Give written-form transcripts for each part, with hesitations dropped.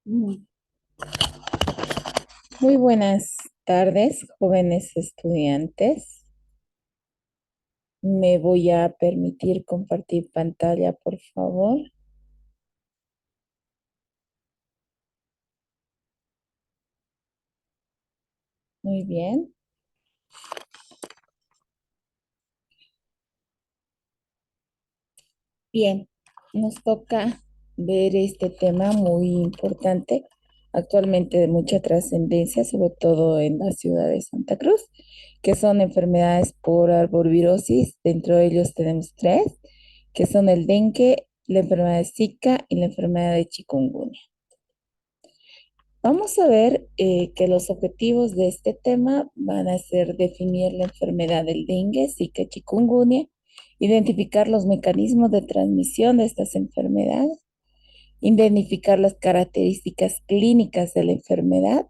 Mm. Muy buenas tardes, jóvenes estudiantes. Me voy a permitir compartir pantalla, por favor. Muy bien. Bien, nos toca ver este tema muy importante, actualmente de mucha trascendencia, sobre todo en la ciudad de Santa Cruz, que son enfermedades por arbovirosis. Dentro de ellos tenemos tres, que son el dengue, la enfermedad de Zika y la enfermedad de chikungunya. Vamos a ver que los objetivos de este tema van a ser definir la enfermedad del dengue, Zika, chikungunya, identificar los mecanismos de transmisión de estas enfermedades, identificar las características clínicas de la enfermedad,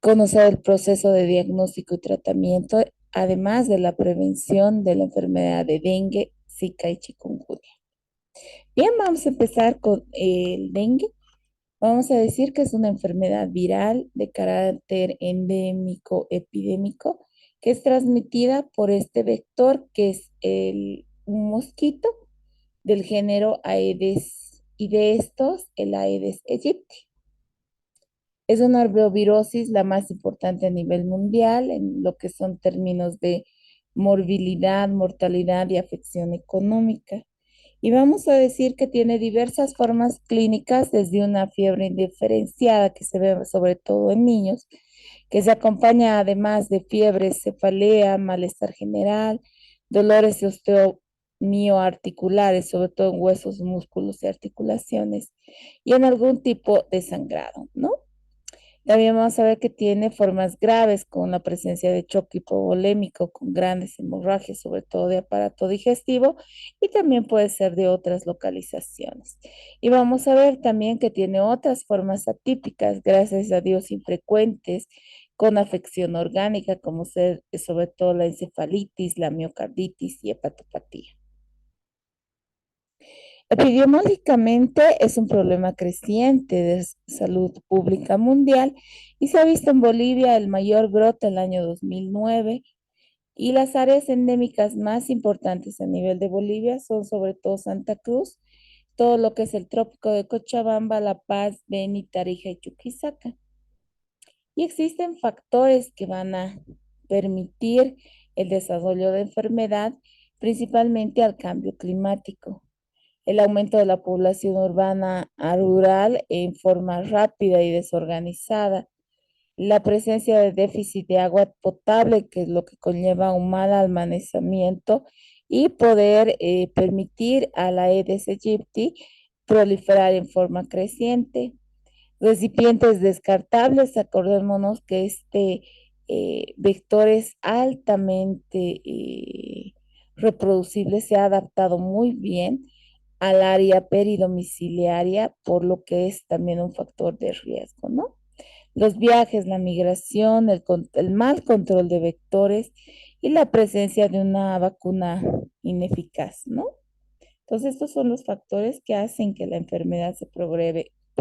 conocer el proceso de diagnóstico y tratamiento, además de la prevención de la enfermedad de dengue, Zika y chikungunya. Bien, vamos a empezar con el dengue. Vamos a decir que es una enfermedad viral de carácter endémico epidémico que es transmitida por este vector que es un mosquito del género Aedes y de estos el Aedes aegypti. Es una arbovirosis la más importante a nivel mundial en lo que son términos de morbilidad, mortalidad y afección económica. Y vamos a decir que tiene diversas formas clínicas, desde una fiebre indiferenciada que se ve sobre todo en niños, que se acompaña además de fiebre, cefalea, malestar general, dolores osteomioarticulares, sobre todo en huesos, músculos y articulaciones, y en algún tipo de sangrado, ¿no? También vamos a ver que tiene formas graves con la presencia de choque hipovolémico, con grandes hemorragias, sobre todo de aparato digestivo, y también puede ser de otras localizaciones. Y vamos a ver también que tiene otras formas atípicas, gracias a Dios infrecuentes, con afección orgánica, como ser sobre todo la encefalitis, la miocarditis y hepatopatía. Epidemiológicamente es un problema creciente de salud pública mundial y se ha visto en Bolivia el mayor brote el año 2009, y las áreas endémicas más importantes a nivel de Bolivia son sobre todo Santa Cruz, todo lo que es el trópico de Cochabamba, La Paz, Beni, Tarija y Chuquisaca. Y existen factores que van a permitir el desarrollo de enfermedad, principalmente al cambio climático, el aumento de la población urbana a rural en forma rápida y desorganizada, la presencia de déficit de agua potable, que es lo que conlleva un mal almacenamiento, y poder permitir a la Aedes aegypti proliferar en forma creciente. Recipientes descartables, acordémonos que este vector es altamente reproducible, se ha adaptado muy bien al área peridomiciliaria, por lo que es también un factor de riesgo, ¿no? Los viajes, la migración, el mal control de vectores y la presencia de una vacuna ineficaz, ¿no? Entonces, estos son los factores que hacen que la enfermedad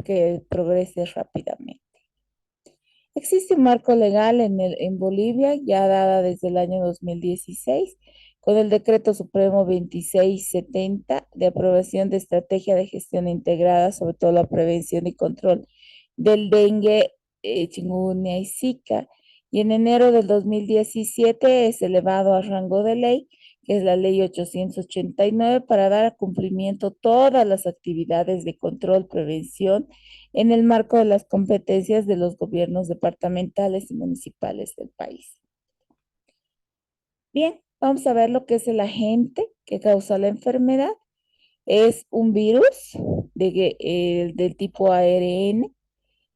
que progrese rápidamente. Existe un marco legal en Bolivia, ya dada desde el año 2016, con el Decreto Supremo 2670 de aprobación de estrategia de gestión integrada, sobre todo la prevención y control del dengue, chikungunya y Zika. Y en enero del 2017 es elevado a rango de ley, que es la ley 889, para dar a cumplimiento todas las actividades de control, prevención en el marco de las competencias de los gobiernos departamentales y municipales del país. Bien, vamos a ver lo que es el agente que causa la enfermedad. Es un virus del tipo ARN.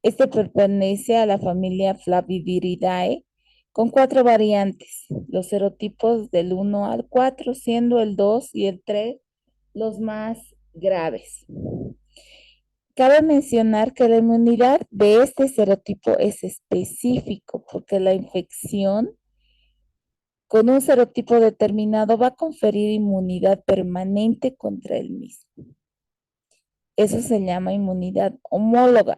Este pertenece a la familia Flaviviridae con cuatro variantes, los serotipos del 1 al 4, siendo el 2 y el 3 los más graves. Cabe mencionar que la inmunidad de este serotipo es específico, porque la infección con un serotipo determinado va a conferir inmunidad permanente contra el mismo. Eso se llama inmunidad homóloga,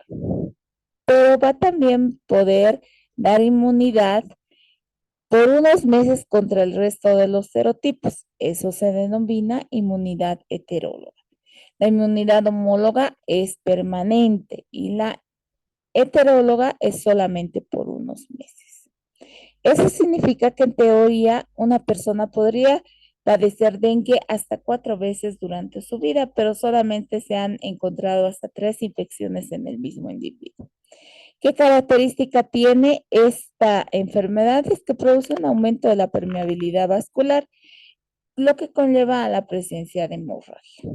pero va a también poder dar inmunidad por unos meses contra el resto de los serotipos. Eso se denomina inmunidad heteróloga. La inmunidad homóloga es permanente y la heteróloga es solamente por unos meses. Eso significa que en teoría una persona podría padecer dengue hasta 4 veces durante su vida, pero solamente se han encontrado hasta 3 infecciones en el mismo individuo. ¿Qué característica tiene esta enfermedad? Es que produce un aumento de la permeabilidad vascular, lo que conlleva a la presencia de hemorragia.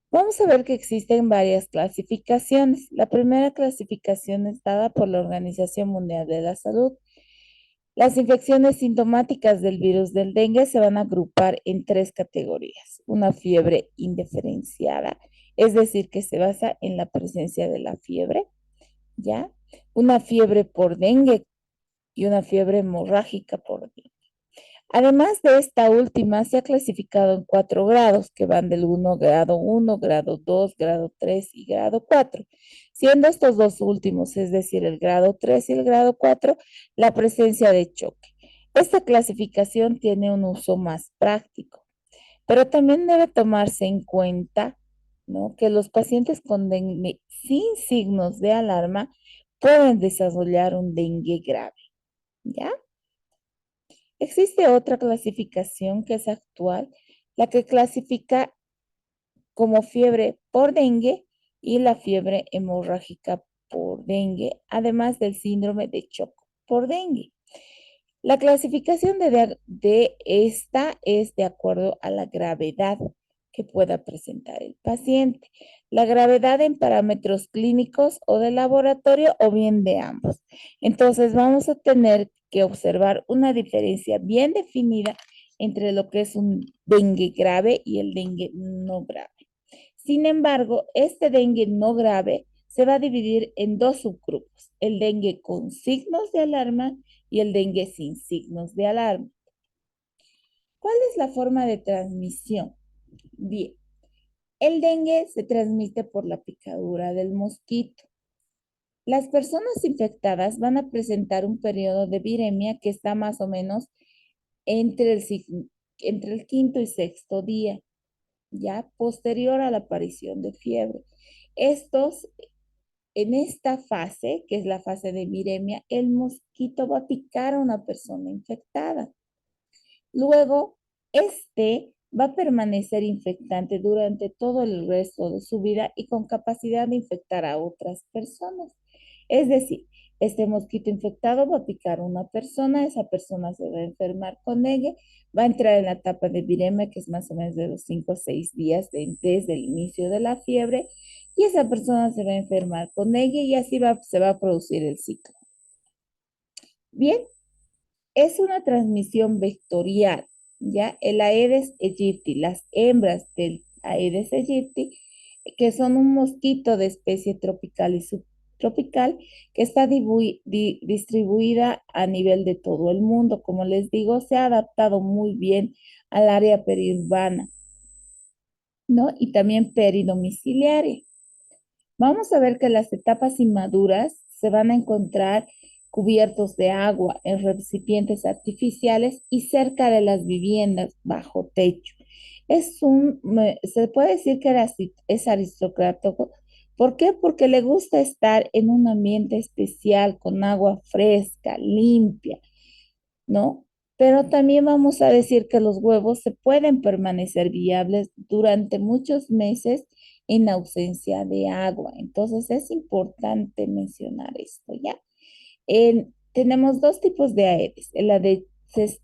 Vamos a ver que existen varias clasificaciones. La primera clasificación es dada por la Organización Mundial de la Salud. Las infecciones sintomáticas del virus del dengue se van a agrupar en 3 categorías. Una fiebre indiferenciada, es decir, que se basa en la presencia de la fiebre, ¿ya? Una fiebre por dengue y una fiebre hemorrágica por dengue. Además de esta última, se ha clasificado en 4 grados, que van del 1 grado 1, grado 2, grado 3 y grado 4, siendo estos dos últimos, es decir, el grado 3 y el grado 4, la presencia de choque. Esta clasificación tiene un uso más práctico, pero también debe tomarse en cuenta, ¿no?, que los pacientes con dengue sin signos de alarma pueden desarrollar un dengue grave, ¿ya? Existe otra clasificación que es actual, la que clasifica como fiebre por dengue y la fiebre hemorrágica por dengue, además del síndrome de shock por dengue. La clasificación de esta es de acuerdo a la gravedad que pueda presentar el paciente. La gravedad en parámetros clínicos o de laboratorio o bien de ambos. Entonces vamos a tener que observar una diferencia bien definida entre lo que es un dengue grave y el dengue no grave. Sin embargo, este dengue no grave se va a dividir en dos subgrupos, el dengue con signos de alarma y el dengue sin signos de alarma. ¿Cuál es la forma de transmisión? Bien, el dengue se transmite por la picadura del mosquito. Las personas infectadas van a presentar un periodo de viremia que está más o menos entre el quinto y sexto día, ya posterior a la aparición de fiebre. Estos En esta fase, que es la fase de viremia, el mosquito va a picar a una persona infectada. Luego, este va a permanecer infectante durante todo el resto de su vida y con capacidad de infectar a otras personas. Es decir, este mosquito infectado va a picar a una persona, esa persona se va a enfermar con dengue, va a entrar en la etapa de viremia, que es más o menos de los 5 o 6 días desde el inicio de la fiebre, y esa persona se va a enfermar con dengue y así se va a producir el ciclo. Bien, es una transmisión vectorial, ¿ya? El Aedes aegypti, las hembras del Aedes aegypti, que son un mosquito de especie tropical y subtropical, que está distribuida a nivel de todo el mundo. Como les digo, se ha adaptado muy bien al área periurbana, ¿no? Y también peridomiciliaria. Vamos a ver que las etapas inmaduras se van a encontrar cubiertos de agua en recipientes artificiales y cerca de las viviendas bajo techo. Se puede decir que es aristocrático. ¿Por qué? Porque le gusta estar en un ambiente especial, con agua fresca, limpia, ¿no? Pero también vamos a decir que los huevos se pueden permanecer viables durante muchos meses en ausencia de agua. Entonces es importante mencionar esto, ¿ya? Tenemos dos tipos de Aedes, el Aedes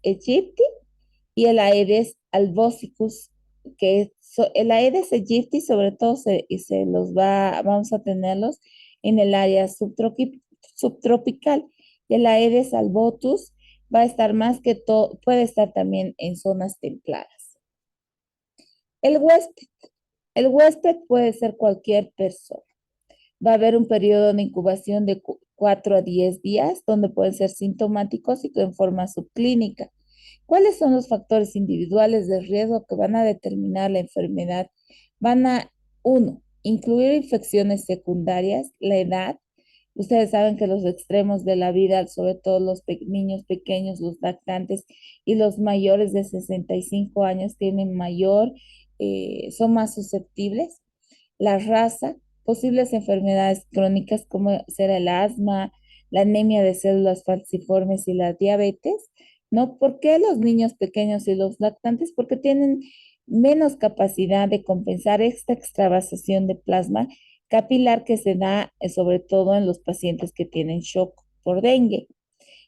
aegypti y el Aedes albosicus, el Aedes aegypti sobre todo vamos a tenerlos en el área subtropical. El Aedes albotus va a estar más que todo, puede estar también en zonas templadas. El huésped. El huésped puede ser cualquier persona. Va a haber un periodo de incubación de 4 a 10 días, donde pueden ser sintomáticos y en forma subclínica. ¿Cuáles son los factores individuales de riesgo que van a determinar la enfermedad? Van a Uno, incluir infecciones secundarias, la edad. Ustedes saben que los extremos de la vida, sobre todo los niños pequeños, los lactantes y los mayores de 65 años tienen son más susceptibles. La raza, posibles enfermedades crónicas como será el asma, la anemia de células falciformes y la diabetes, ¿no? ¿Por qué los niños pequeños y los lactantes? Porque tienen menos capacidad de compensar esta extravasación de plasma capilar que se da sobre todo en los pacientes que tienen shock por dengue.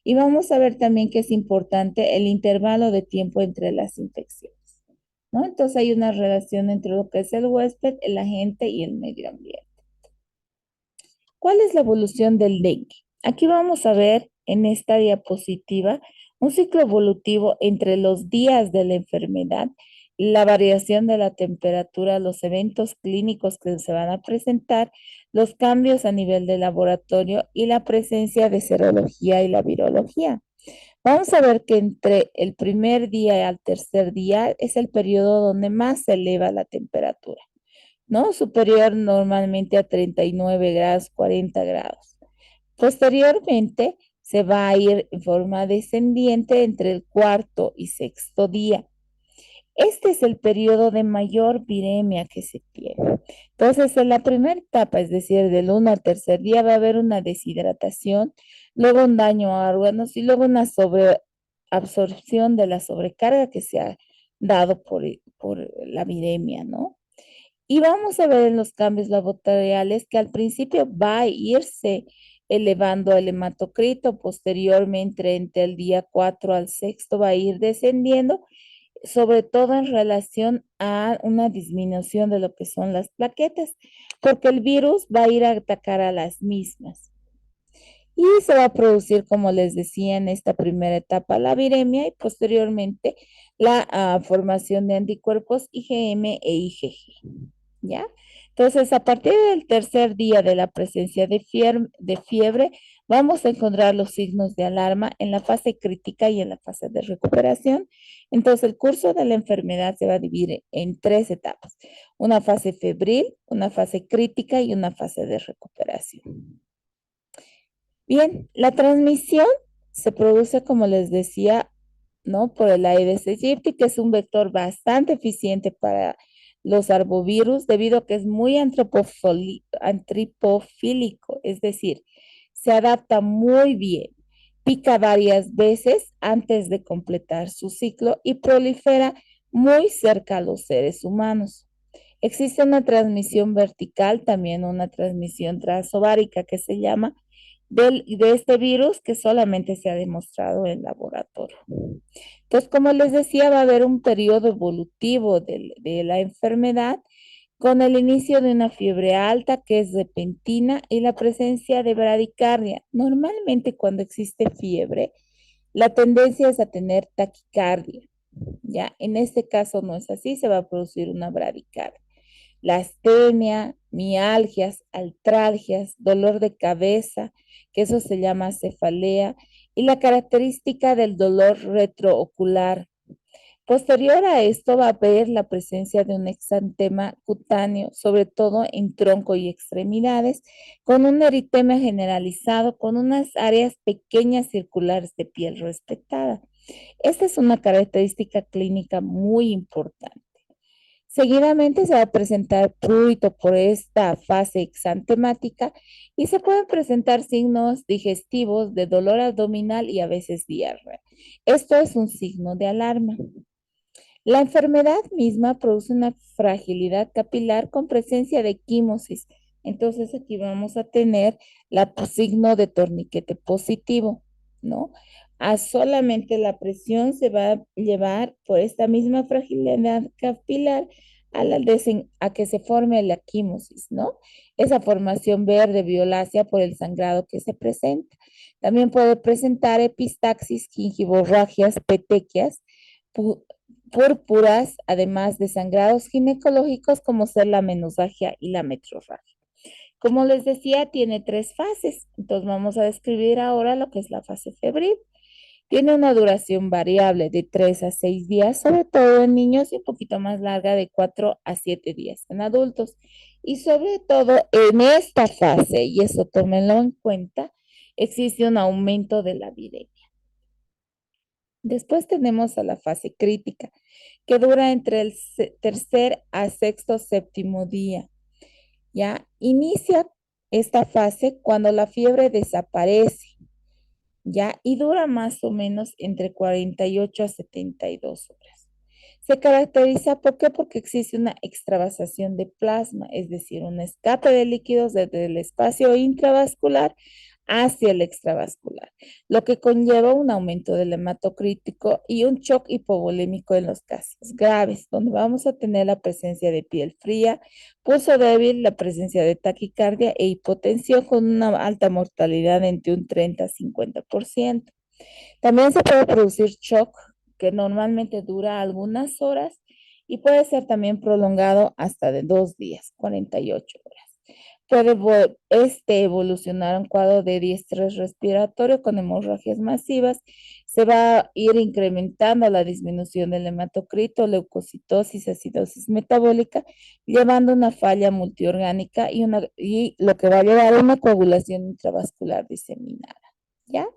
Y vamos a ver también que es importante el intervalo de tiempo entre las infecciones, ¿no? Entonces hay una relación entre lo que es el huésped, el agente y el medio ambiente. ¿Cuál es la evolución del dengue? Aquí vamos a ver en esta diapositiva un ciclo evolutivo entre los días de la enfermedad, la variación de la temperatura, los eventos clínicos que se van a presentar, los cambios a nivel de laboratorio y la presencia de serología y la virología. Vamos a ver que entre el primer día y al tercer día es el periodo donde más se eleva la temperatura, ¿no? Superior normalmente a 39 grados, 40 grados. Posteriormente se va a ir en forma descendiente entre el cuarto y sexto día. Este es el periodo de mayor viremia que se tiene. Entonces, en la primera etapa, es decir, del 1 al tercer día, va a haber una deshidratación, luego un daño a órganos y luego una sobreabsorción de la sobrecarga que se ha dado por la viremia, ¿no? Y vamos a ver en los cambios laboratoriales que al principio va a irse elevando el hematocrito, posteriormente entre el día 4 al sexto va a ir descendiendo, sobre todo en relación a una disminución de lo que son las plaquetas, porque el virus va a ir a atacar a las mismas. Y se va a producir, como les decía, en esta primera etapa la viremia y posteriormente la formación de anticuerpos IgM e IgG. ¿Ya? Entonces, a partir del tercer día de la presencia de fiebre, vamos a encontrar los signos de alarma en la fase crítica y en la fase de recuperación. Entonces, el curso de la enfermedad se va a dividir en tres etapas: una fase febril, una fase crítica y una fase de recuperación. Bien, la transmisión se produce, como les decía, ¿no? Por el Aedes aegypti, que es un vector bastante eficiente para los arbovirus, debido a que es muy antripofílico, es decir, se adapta muy bien, pica varias veces antes de completar su ciclo y prolifera muy cerca a los seres humanos. Existe una transmisión vertical, también una transmisión transovárica que se llama de este virus, que solamente se ha demostrado en laboratorio. Entonces, como les decía, va a haber un periodo evolutivo de la enfermedad con el inicio de una fiebre alta que es repentina y la presencia de bradicardia. Normalmente cuando existe fiebre, la tendencia es a tener taquicardia. Ya, en este caso no es así, se va a producir una bradicardia. La astenia, mialgias, artralgias, dolor de cabeza, que eso se llama cefalea, y la característica del dolor retroocular. Posterior a esto va a haber la presencia de un exantema cutáneo, sobre todo en tronco y extremidades, con un eritema generalizado, con unas áreas pequeñas circulares de piel respetada. Esta es una característica clínica muy importante. Seguidamente se va a presentar pruito por esta fase exantemática y se pueden presentar signos digestivos de dolor abdominal y a veces diarrea. Esto es un signo de alarma. La enfermedad misma produce una fragilidad capilar con presencia de quimosis. Entonces aquí vamos a tener el signo de torniquete positivo, ¿no? A solamente la presión se va a llevar por esta misma fragilidad capilar a que se forme la quimosis, ¿no? Esa formación verde violácea por el sangrado que se presenta. También puede presentar epistaxis, gingivorragias, petequias, púrpuras, además de sangrados ginecológicos como ser la menorragia y la metrorragia. Como les decía, tiene tres fases. Entonces vamos a describir ahora lo que es la fase febril. Tiene una duración variable de 3 a 6 días, sobre todo en niños, y un poquito más larga de 4 a 7 días en adultos. Y sobre todo en esta fase, y eso tómenlo en cuenta, existe un aumento de la viremia. Después tenemos a la fase crítica, que dura entre el tercer a sexto, séptimo día. ¿Ya? Inicia esta fase cuando la fiebre desaparece, ¿ya? Y dura más o menos entre 48 a 72 horas. Se caracteriza, ¿por qué? Porque existe una extravasación de plasma, es decir, un escape de líquidos desde el espacio intravascular hacia el extravascular, lo que conlleva un aumento del hematocrítico y un shock hipovolémico en los casos graves, donde vamos a tener la presencia de piel fría, pulso débil, la presencia de taquicardia e hipotensión con una alta mortalidad entre un 30 a 50%. También se puede producir shock, que normalmente dura algunas horas y puede ser también prolongado hasta de 2 días, 48 horas. Puede evolucionar a un cuadro de diestrés respiratorio con hemorragias masivas. Se va a ir incrementando la disminución del hematocrito, leucocitosis, acidosis metabólica, llevando a una falla multiorgánica y lo que va a llevar a una coagulación intravascular diseminada. ¿Ya?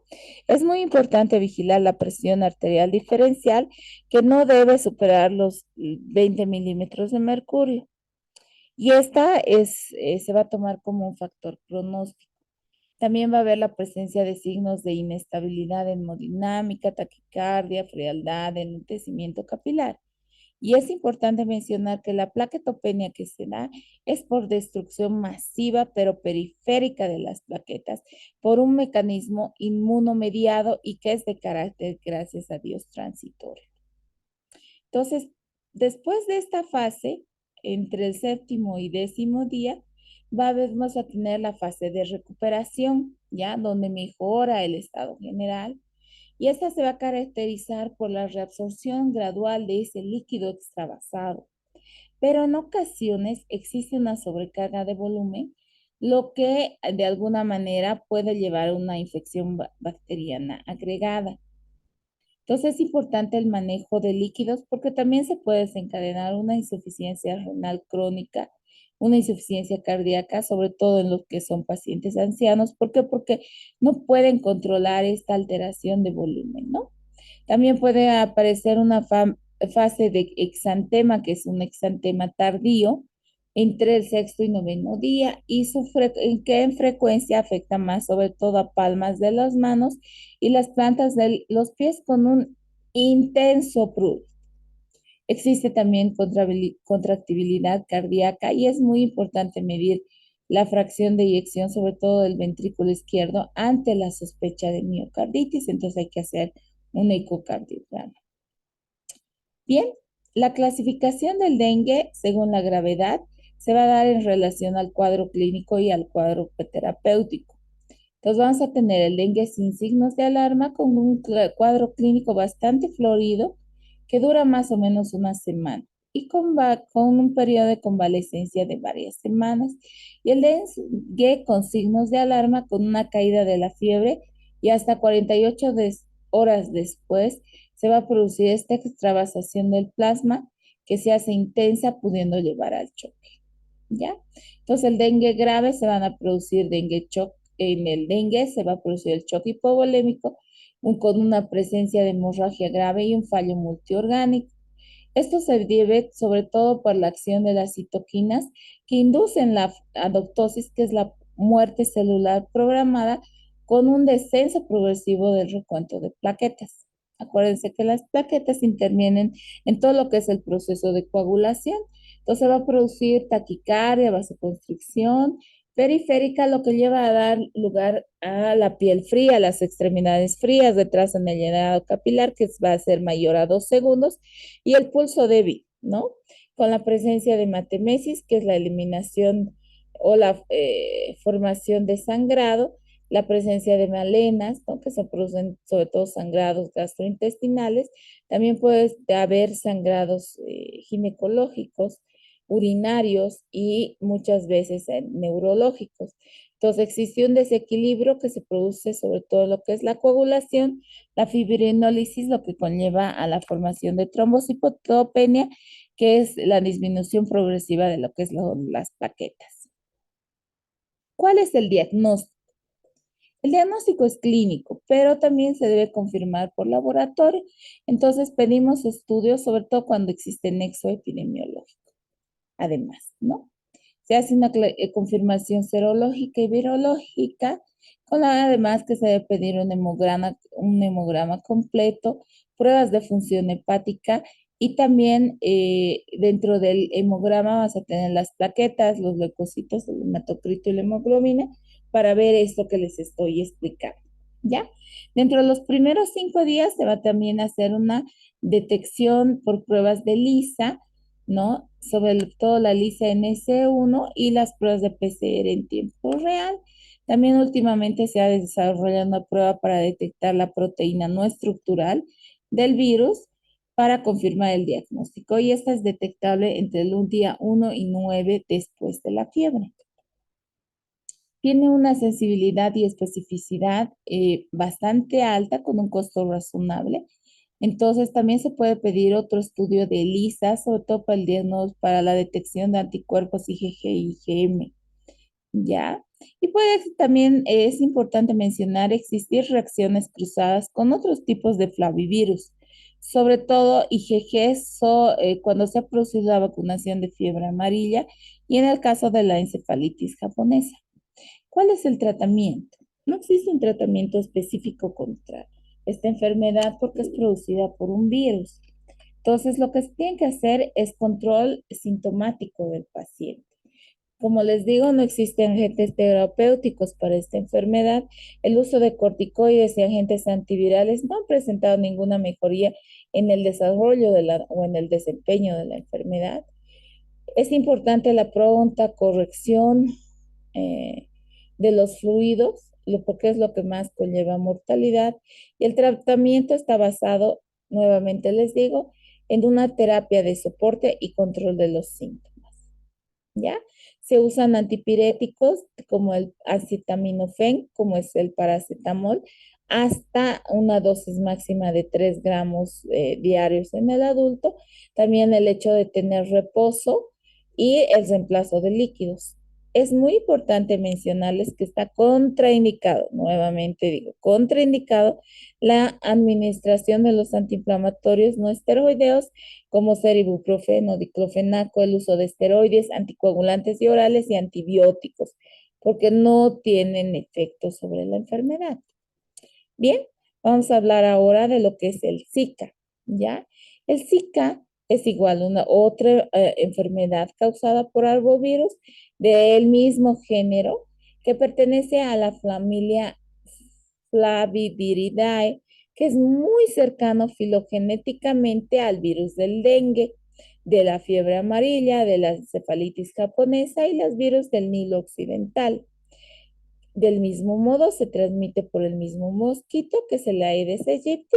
Es muy importante vigilar la presión arterial diferencial, que no debe superar los 20 milímetros de mercurio. Y se va a tomar como un factor pronóstico. También va a haber la presencia de signos de inestabilidad hemodinámica, taquicardia, frialdad, enlentecimiento capilar. Y es importante mencionar que la plaquetopenia que se da es por destrucción masiva pero periférica de las plaquetas por un mecanismo inmunomediado y que es de carácter, gracias a Dios, transitorio. Entonces, después de esta fase, entre el séptimo y décimo día, vamos a tener la fase de recuperación, ¿ya? Donde mejora el estado general. Y esta se va a caracterizar por la reabsorción gradual de ese líquido extravasado. Pero en ocasiones existe una sobrecarga de volumen, lo que de alguna manera puede llevar a una infección bacteriana agregada. Entonces es importante el manejo de líquidos porque también se puede desencadenar una insuficiencia renal crónica, una insuficiencia cardíaca, sobre todo en los que son pacientes ancianos. ¿Por qué? Porque no pueden controlar esta alteración de volumen, ¿no? También puede aparecer una fase de exantema, que es un exantema tardío, entre el sexto y noveno día, y que en frecuencia afecta más sobre todo a palmas de las manos y las plantas de los pies con un intenso prurito. Existe también contractibilidad cardíaca y es muy importante medir la fracción de eyección, sobre todo del ventrículo izquierdo, ante la sospecha de miocarditis. Entonces hay que hacer un ecocardiograma. Bien, la clasificación del dengue según la gravedad se va a dar en relación al cuadro clínico y al cuadro terapéutico. Entonces vamos a tener el dengue sin signos de alarma con un cuadro clínico bastante florido que dura más o menos una semana y con un periodo de convalecencia de varias semanas. Y el dengue con signos de alarma con una caída de la fiebre y hasta 48 horas después se va a producir esta extravasación del plasma que se hace intensa pudiendo llevar al choque. ¿Ya? Entonces el dengue grave se van a producir dengue shock. En el dengue se va a producir el choque hipovolémico con una presencia de hemorragia grave y un fallo multiorgánico. Esto se debe sobre todo por la acción de las citoquinas que inducen la adoptosis, que es la muerte celular programada, con un descenso progresivo del recuento de plaquetas. Acuérdense que las plaquetas intervienen en todo lo que es el proceso de coagulación. Entonces va a producir taquicardia, vasoconstricción periférica, lo que lleva a dar lugar a la piel fría, las extremidades frías, retraso en el llenado capilar, que va a ser mayor a 2 segundos, y el pulso débil, ¿no? Con la presencia de matemesis, que es la eliminación o la formación de sangrado, la presencia de malenas, ¿no? Que se producen sobre todo sangrados gastrointestinales. También puede haber sangrados ginecológicos, urinarios y muchas veces neurológicos. Entonces existe un desequilibrio que se produce sobre todo lo que es la coagulación, la fibrinólisis, lo que conlleva a la formación de trombocitopenia, que es la disminución progresiva de lo que es las plaquetas. ¿Cuál es el diagnóstico? El diagnóstico es clínico, pero también se debe confirmar por laboratorio. Entonces pedimos estudios, sobre todo cuando existe nexo epidemiológico. Además, ¿no? Se hace una confirmación serológica y virológica, además que se debe pedir un hemograma completo, pruebas de función hepática y también dentro del hemograma vas a tener las plaquetas, los leucocitos, el hematocrito y la hemoglobina para ver esto que les estoy explicando, ¿ya? Dentro de los primeros 5 días se va también a hacer una detección por pruebas de ELISA, ¿no? Sobre todo la lisa NS1 y las pruebas de PCR en tiempo real. También últimamente se ha desarrollado una prueba para detectar la proteína no estructural del virus para confirmar el diagnóstico y esta es detectable entre el día 1 y 9 después de la fiebre. Tiene una sensibilidad y especificidad bastante alta con un costo razonable. Entonces, también se puede pedir otro estudio de ELISA, sobre todo para el diagnóstico, para la detección de anticuerpos IgG y IgM, ¿ya? Y también es importante mencionar existir reacciones cruzadas con otros tipos de flavivirus, sobre todo IgG cuando se ha producido la vacunación de fiebre amarilla y en el caso de la encefalitis japonesa. ¿Cuál es el tratamiento? No existe un tratamiento específico contra esta enfermedad porque es producida por un virus. Entonces, lo que se tiene que hacer es control sintomático del paciente. Como les digo, no existen agentes terapéuticos para esta enfermedad. El uso de corticoides y agentes antivirales no han presentado ninguna mejoría en el desarrollo o en el desempeño de la enfermedad. Es importante la pronta corrección eh, de los fluidos, porque es lo que más conlleva mortalidad. Y el tratamiento está basado, nuevamente les digo, en una terapia de soporte y control de los síntomas. ¿Ya? Se usan antipiréticos como el acetaminofén, como es el paracetamol, hasta una dosis máxima de 3 gramos diarios en el adulto. También el hecho de tener reposo y el reemplazo de líquidos. Es muy importante mencionarles que está contraindicado, nuevamente digo, contraindicado la administración de los antiinflamatorios no esteroideos como ser ibuprofeno, diclofenaco, el uso de esteroides, anticoagulantes y orales y antibióticos, porque no tienen efecto sobre la enfermedad. Bien, vamos a hablar ahora de lo que es el Zika, ¿ya? El Zika es igual a una otra enfermedad causada por arbovirus del mismo género que pertenece a la familia Flaviviridae, que es muy cercano filogenéticamente al virus del dengue, de la fiebre amarilla, de la encefalitis japonesa y los virus del Nilo Occidental. Del mismo modo, se transmite por el mismo mosquito, que es el Aedes aegypti,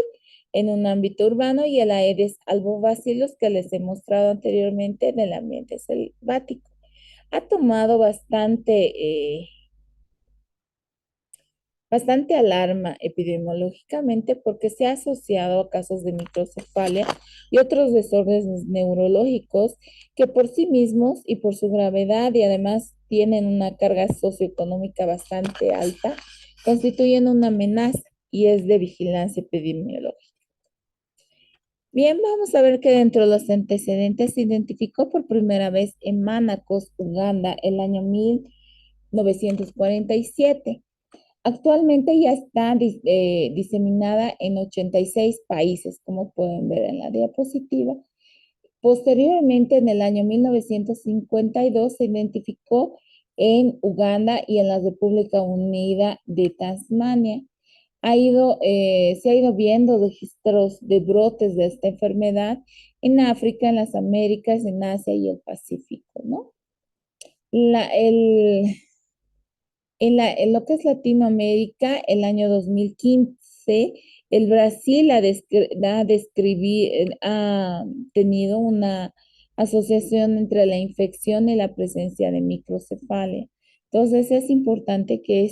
en un ámbito urbano, y el Aedes albovacillus, que les he mostrado anteriormente en el ambiente selvático. Ha tomado bastante alarma epidemiológicamente porque se ha asociado a casos de microcefalia y otros desórdenes neurológicos que por sí mismos y por su gravedad y además tienen una carga socioeconómica bastante alta, constituyen una amenaza y es de vigilancia epidemiológica. Bien, vamos a ver que dentro de los antecedentes se identificó por primera vez en Manacos, Uganda, el año 1947. Actualmente ya está diseminada en 86 países, como pueden ver en la diapositiva. Posteriormente, en el año 1952, se identificó en Uganda y en la República Unida de Tasmania. Se ha ido viendo registros de brotes de esta enfermedad en África, en las Américas, en Asia y el Pacífico, ¿no? La, el, en lo que es Latinoamérica, el año 2015, el Brasil ha tenido una asociación entre la infección y la presencia de microcefalia. Entonces es importante que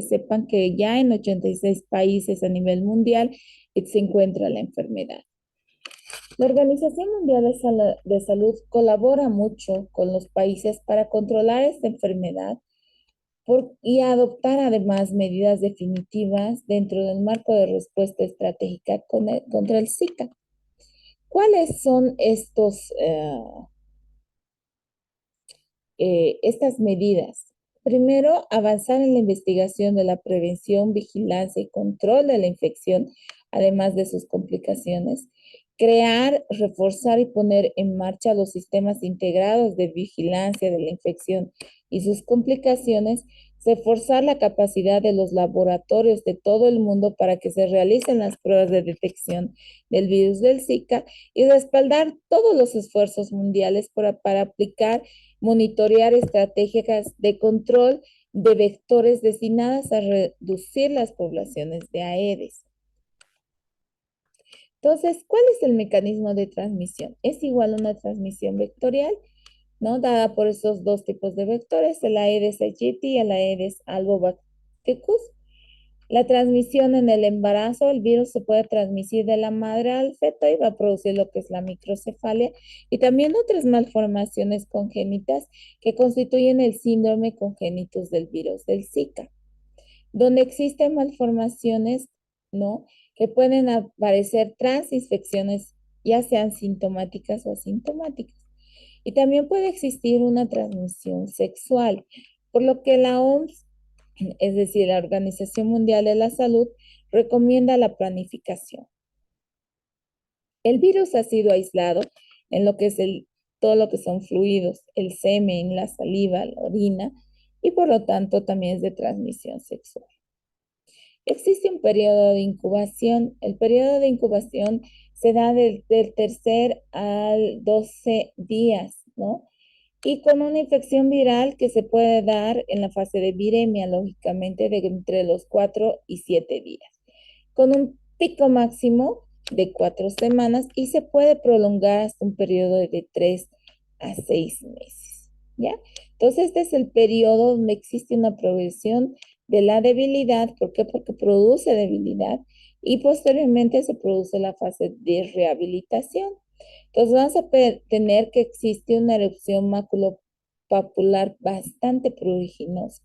sepan que ya en 86 países a nivel mundial se encuentra la enfermedad. La Organización Mundial de Salud colabora mucho con los países para controlar esta enfermedad y adoptar además medidas definitivas dentro del marco de respuesta estratégica contra el Zika. ¿Cuáles son estas medidas? Primero, avanzar en la investigación de la prevención, vigilancia y control de la infección, además de sus complicaciones. Crear, reforzar y poner en marcha los sistemas integrados de vigilancia de la infección y sus complicaciones. Reforzar la capacidad de los laboratorios de todo el mundo para que se realicen las pruebas de detección del virus del Zika y respaldar todos los esfuerzos mundiales para aplicar, monitorear estrategias de control de vectores destinadas a reducir las poblaciones de Aedes. Entonces, ¿cuál es el mecanismo de transmisión? Es igual a una transmisión vectorial, ¿no? Dada por esos dos tipos de vectores, el Aedes aegypti y el Aedes albopictus. La transmisión en el embarazo, el virus se puede transmitir de la madre al feto y va a producir lo que es la microcefalia y también otras malformaciones congénitas que constituyen el síndrome congénitus del virus del Zika, donde existen malformaciones, ¿no? Que pueden aparecer tras infecciones, ya sean sintomáticas o asintomáticas. Y también puede existir una transmisión sexual, por lo que la OMS, es decir, la Organización Mundial de la Salud, recomienda la planificación. El virus ha sido aislado en lo que es todo lo que son fluidos, el semen, la saliva, la orina, y por lo tanto también es de transmisión sexual. Existe un periodo de incubación. El periodo de incubación se da del tercer al 12 días, ¿no? Y con una infección viral que se puede dar en la fase de viremia, lógicamente, de entre los 4 y 7 días, con un pico máximo de 4 semanas y se puede prolongar hasta un periodo de 3 a 6 meses, ¿ya? Entonces, este es el periodo donde existe una progresión de la debilidad. ¿Por qué? Porque produce debilidad y posteriormente se produce la fase de rehabilitación. Entonces vamos a tener que existe una erupción maculopapular bastante pruriginosa,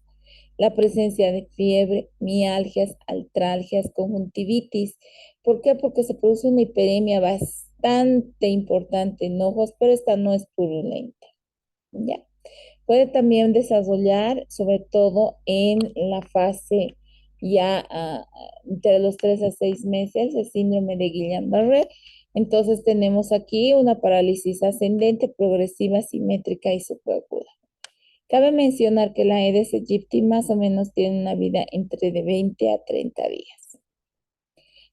la presencia de fiebre, mialgias, artralgias, conjuntivitis. ¿Por qué? Porque se produce una hiperemia bastante importante en ojos, pero esta no es purulenta, ¿ya? Puede también desarrollar, sobre todo en la fase ya entre los 3 a 6 meses, el síndrome de Guillain-Barré. Entonces tenemos aquí una parálisis ascendente, progresiva, simétrica y subaguda. Cabe mencionar que la Aedes aegypti más o menos tiene una vida entre de 20 a 30 días.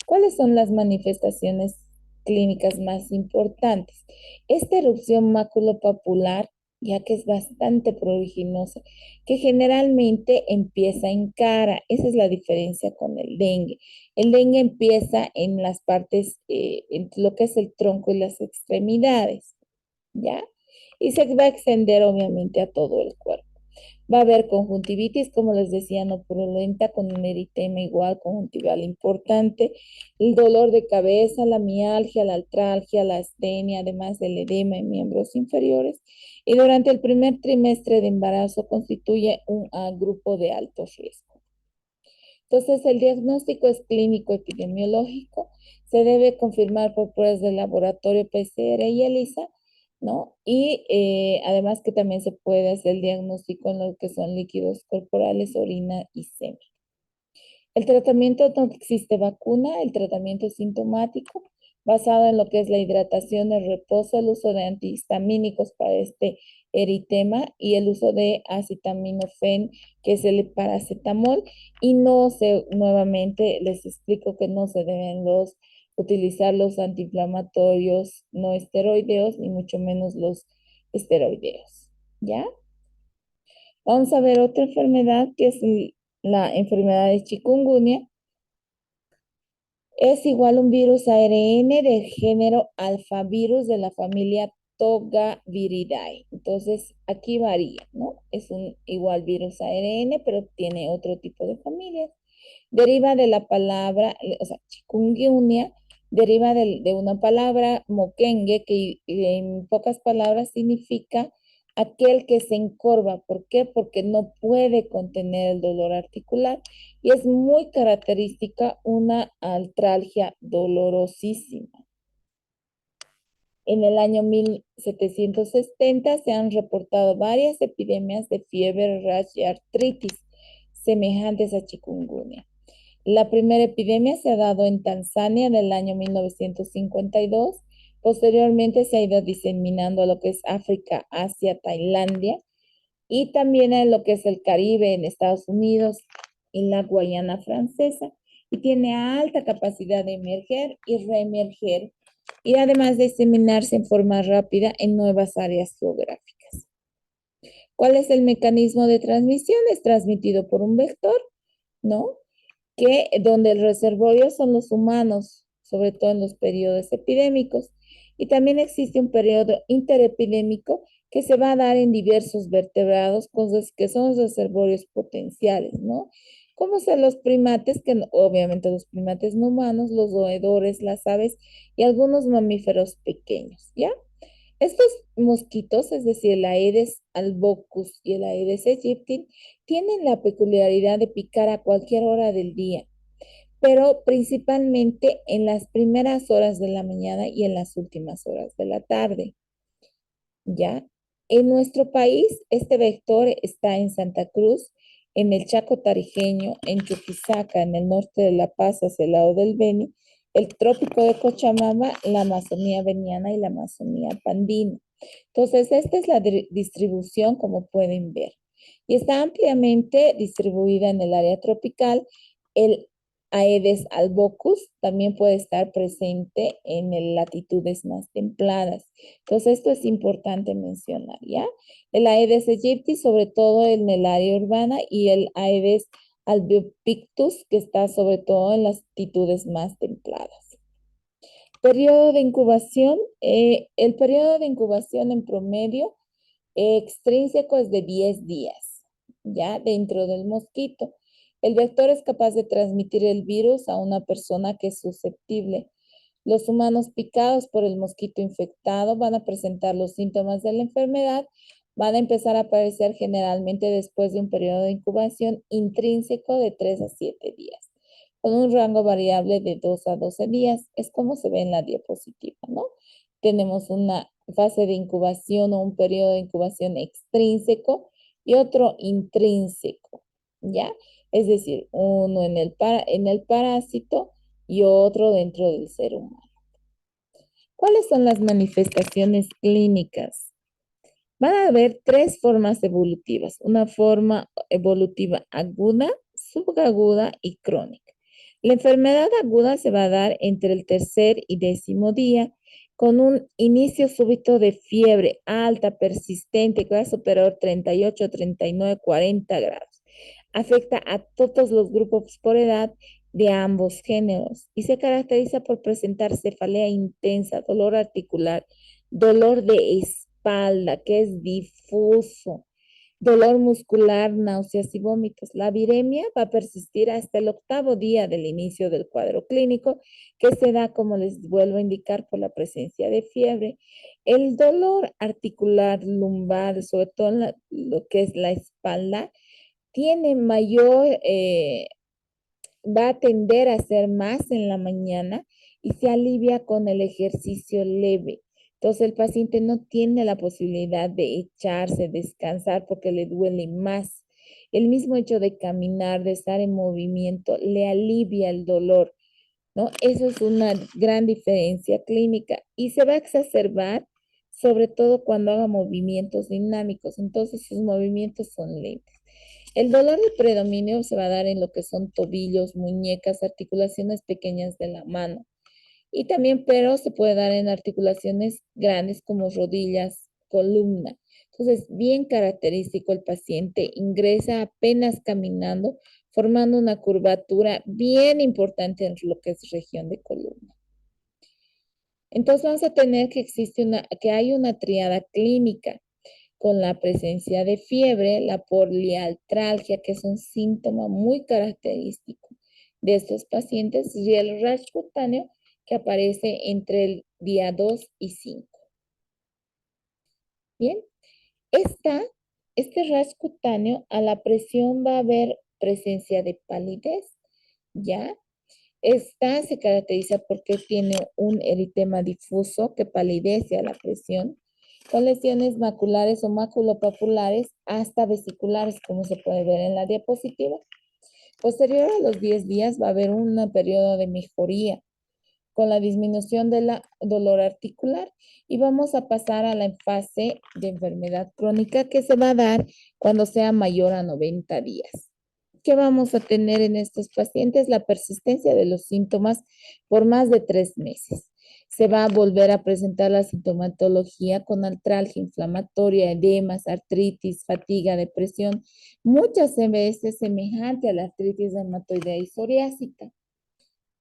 ¿Cuáles son las manifestaciones clínicas más importantes? Esta erupción maculopapular, ya que es bastante pruriginosa, que generalmente empieza en cara. Esa es la diferencia con el dengue. El dengue empieza en las partes, en lo que es el tronco y las extremidades, ¿ya? Y se va a extender obviamente a todo el cuerpo. Va a haber conjuntivitis, como les decía, no purulenta, con un eritema igual conjuntival importante, el dolor de cabeza, la mialgia, la artralgia, la astenia, además del edema en miembros inferiores. Y durante el primer trimestre de embarazo constituye un grupo de alto riesgo. Entonces, el diagnóstico es clínico epidemiológico, se debe confirmar por pruebas de laboratorio PCR y ELISA, ¿no? Y además que también se puede hacer el diagnóstico en lo que son líquidos corporales, orina y semen. El tratamiento, no existe vacuna, el tratamiento es sintomático, basado en lo que es la hidratación, el reposo, el uso de antihistamínicos para este eritema y el uso de acetaminofén, que es el paracetamol, y no se, nuevamente les explico que no se deben utilizar los antiinflamatorios no esteroideos, ni mucho menos los esteroideos, ¿ya? Vamos a ver otra enfermedad que es la enfermedad de chikungunya. Es igual un virus ARN del género alfavirus de la familia Togaviridae. Entonces, aquí varía, ¿no? Es un igual virus ARN, pero tiene otro tipo de familias. Deriva de la palabra, o sea, chikungunya deriva de una palabra moquengue que en pocas palabras significa aquel que se encorva. ¿Por qué? Porque no puede contener el dolor articular y es muy característica una artralgia dolorosísima. En el año 1770 se han reportado varias epidemias de fiebre, rash y artritis semejantes a chikungunya. La primera epidemia se ha dado en Tanzania en el año 1952. Posteriormente se ha ido diseminando a lo que es África, Asia, Tailandia y también en lo que es el Caribe, en Estados Unidos, en la Guayana Francesa, y tiene alta capacidad de emerger y reemerger, y además de diseminarse en forma rápida en nuevas áreas geográficas. ¿Cuál es el mecanismo de transmisión? Es transmitido por un vector, ¿no? Que donde el reservorio son los humanos, sobre todo en los periodos epidémicos. Y también existe un periodo interepidémico que se va a dar en diversos vertebrados, cosas que son los reservorios potenciales, ¿no? Como son los primates, que obviamente los primates no humanos, los roedores, las aves y algunos mamíferos pequeños, ¿ya? Estos mosquitos, es decir, el Aedes albocus y el Aedes aegypti, tienen la peculiaridad de picar a cualquier hora del día, pero principalmente en las primeras horas de la mañana y en las últimas horas de la tarde. ¿Ya? En nuestro país, este vector está en Santa Cruz, en el Chaco Tarijeño, en Chuquisaca, en el norte de La Paz, hacia el lado del Beni, el trópico de Cochabamba, la Amazonía veniana y la Amazonía pandina. Entonces, esta es la distribución, como pueden ver. Y está ampliamente distribuida en el área tropical. El Aedes albocus también puede estar presente en latitudes más templadas. Entonces, esto es importante mencionar, ¿ya? El Aedes aegypti, sobre todo en el área urbana, y el Aedes albopictus, que está sobre todo en las latitudes más templadas. Periodo de incubación. El periodo de incubación en promedio extrínseco es de 10 días, ¿ya? Dentro del mosquito. El vector es capaz de transmitir el virus a una persona que es susceptible. Los humanos picados por el mosquito infectado van a presentar los síntomas de la enfermedad, van a empezar a aparecer generalmente después de un periodo de incubación intrínseco de 3 a 7 días, con un rango variable de 2 a 12 días. Es como se ve en la diapositiva, ¿no? Tenemos una fase de incubación o un periodo de incubación extrínseco y otro intrínseco, ¿ya? Es decir, uno en el parásito y otro dentro del ser humano. ¿Cuáles son las manifestaciones clínicas? Van a haber tres formas evolutivas, una forma evolutiva aguda, subaguda y crónica. La enfermedad aguda se va a dar entre el tercer y décimo día con un inicio súbito de fiebre alta, persistente, que va a superar 38, 39, 40 grados. Afecta a todos los grupos por edad de ambos géneros y se caracteriza por presentar cefalea intensa, dolor articular, dolor de espalda que es difuso, dolor muscular, náuseas y vómitos. La viremia va a persistir hasta el octavo día del inicio del cuadro clínico, que se da, como les vuelvo a indicar, por la presencia de fiebre. El dolor articular lumbar, sobre todo en lo que es la espalda, tiene mayor va a tender a ser más en la mañana y se alivia con el ejercicio leve. Entonces el paciente no tiene la posibilidad de echarse, descansar porque le duele más. El mismo hecho de caminar, de estar en movimiento, le alivia el dolor, ¿no? Eso es una gran diferencia clínica y se va a exacerbar sobre todo cuando haga movimientos dinámicos. Entonces sus movimientos son lentos. El dolor de predominio se va a dar en lo que son tobillos, muñecas, articulaciones pequeñas de la mano. Y también, pero se puede dar en articulaciones grandes como rodillas, columna. Entonces, bien característico, el paciente ingresa apenas caminando, formando una curvatura bien importante en lo que es región de columna. Entonces vamos a tener que hay una triada clínica con la presencia de fiebre, la poliartralgia, que es un síntoma muy característico de estos pacientes, y el rash cutáneo que aparece entre el día 2 y 5. Bien, esta, este rash cutáneo a la presión va a haber presencia de palidez, ¿ya? Esta se caracteriza porque tiene un eritema difuso que palidece a la presión, con lesiones maculares o maculopapulares hasta vesiculares, como se puede ver en la diapositiva. Posterior a los 10 días va a haber un periodo de mejoría con la disminución del dolor articular y vamos a pasar a la fase de enfermedad crónica que se va a dar cuando sea mayor a 90 días. ¿Qué vamos a tener en estos pacientes? La persistencia de los síntomas por más de 3 meses. Se va a volver a presentar la sintomatología con artralgia inflamatoria, edemas, artritis, fatiga, depresión, muchas veces semejante a la artritis reumatoidea y psoriásica,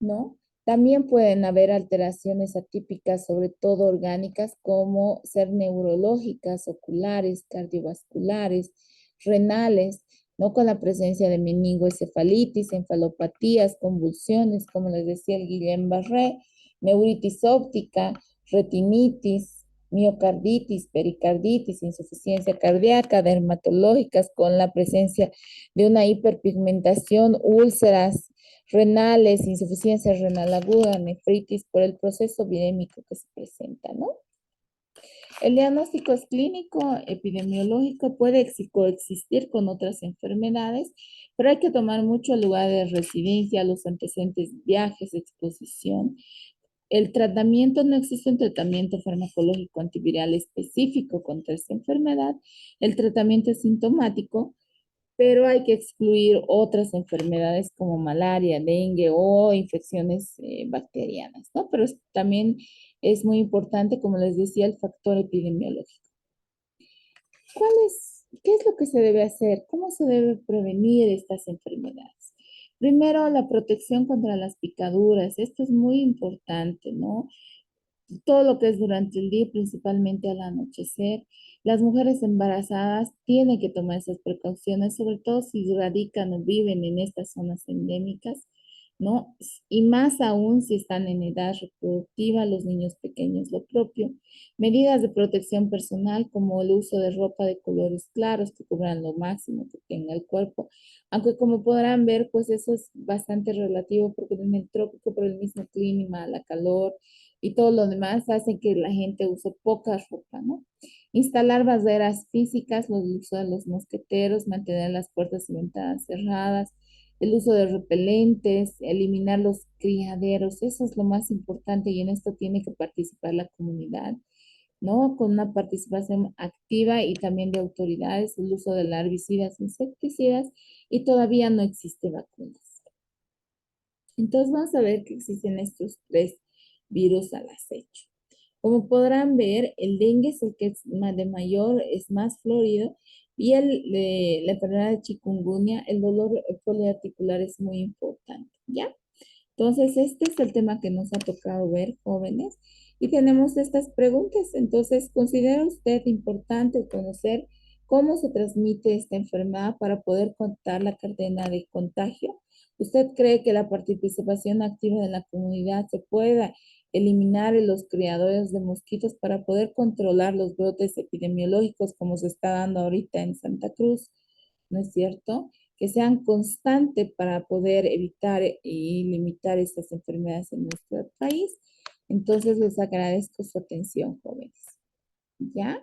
¿no? También pueden haber alteraciones atípicas, sobre todo orgánicas, como ser neurológicas, oculares, cardiovasculares, renales, ¿no? Con la presencia de meningoencefalitis, encefalopatías, convulsiones, como les decía el Guillain-Barré, neuritis óptica, retinitis, miocarditis, pericarditis, insuficiencia cardíaca, dermatológicas, con la presencia de una hiperpigmentación, úlceras renales, insuficiencia renal aguda, nefritis por el proceso virémico que se presenta, ¿no? El diagnóstico es clínico, epidemiológico, puede coexistir con otras enfermedades, pero hay que tomar mucho el lugar de residencia, los antecedentes, viajes, exposición. El tratamiento, no existe un tratamiento farmacológico antiviral específico contra esta enfermedad. El tratamiento es sintomático, pero hay que excluir otras enfermedades como malaria, dengue o infecciones bacterianas, ¿no? Pero también es muy importante, como les decía, el factor epidemiológico. ¿Qué es lo que se debe hacer? ¿Cómo se debe prevenir estas enfermedades? Primero, la protección contra las picaduras. Esto es muy importante, ¿no? Todo lo que es durante el día, principalmente al anochecer. Las mujeres embarazadas tienen que tomar esas precauciones, sobre todo si radican o viven en estas zonas endémicas, ¿no? Y más aún si están en edad reproductiva, los niños pequeños, lo propio. Medidas de protección personal como el uso de ropa de colores claros que cubran lo máximo que tenga el cuerpo, aunque como podrán ver, pues eso es bastante relativo porque en el trópico por el mismo clima, la calor, y todo lo demás hace que la gente use poca ropa, ¿no? Instalar barreras físicas, el uso de los mosqueteros, mantener las puertas y ventanas cerradas, el uso de repelentes, eliminar los criaderos, eso es lo más importante y en esto tiene que participar la comunidad, ¿no? Con una participación activa y también de autoridades, el uso de herbicidas, insecticidas y todavía no existe vacunas. Entonces vamos a ver que existen estos tres virus al acecho. Como podrán ver, el dengue es el que es más de mayor, es más florido y la enfermedad de chikungunya, el dolor poliarticular es muy importante, ¿ya? Entonces, este es el tema que nos ha tocado ver, jóvenes, y tenemos estas preguntas. Entonces, ¿considera usted importante conocer cómo se transmite esta enfermedad para poder contar la cadena de contagio? ¿Usted cree que la participación activa de la comunidad se pueda eliminar en los criadores de mosquitos para poder controlar los brotes epidemiológicos como se está dando ahorita en Santa Cruz? ¿No es cierto? Que sean constantes para poder evitar y limitar estas enfermedades en nuestro país. Entonces les agradezco su atención, jóvenes. ¿Ya?